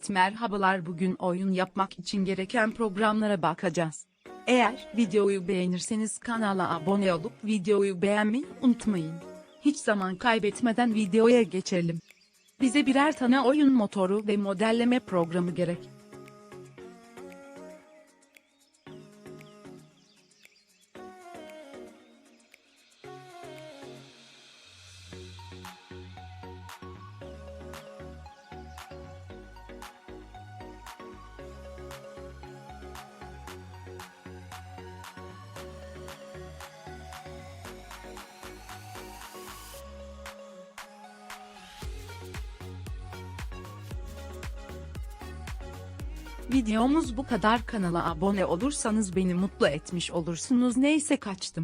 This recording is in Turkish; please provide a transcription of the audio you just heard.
Evet merhabalar, bugün oyun yapmak için gereken programlara bakacağız. Eğer videoyu beğenirseniz kanala abone olup videoyu beğenmeyi unutmayın. Hiç zaman kaybetmeden videoya geçelim. Bize birer tane oyun motoru ve modelleme programı gerek. Videomuz bu kadar. Kanala abone olursanız beni mutlu etmiş olursunuz. Neyse kaçtım.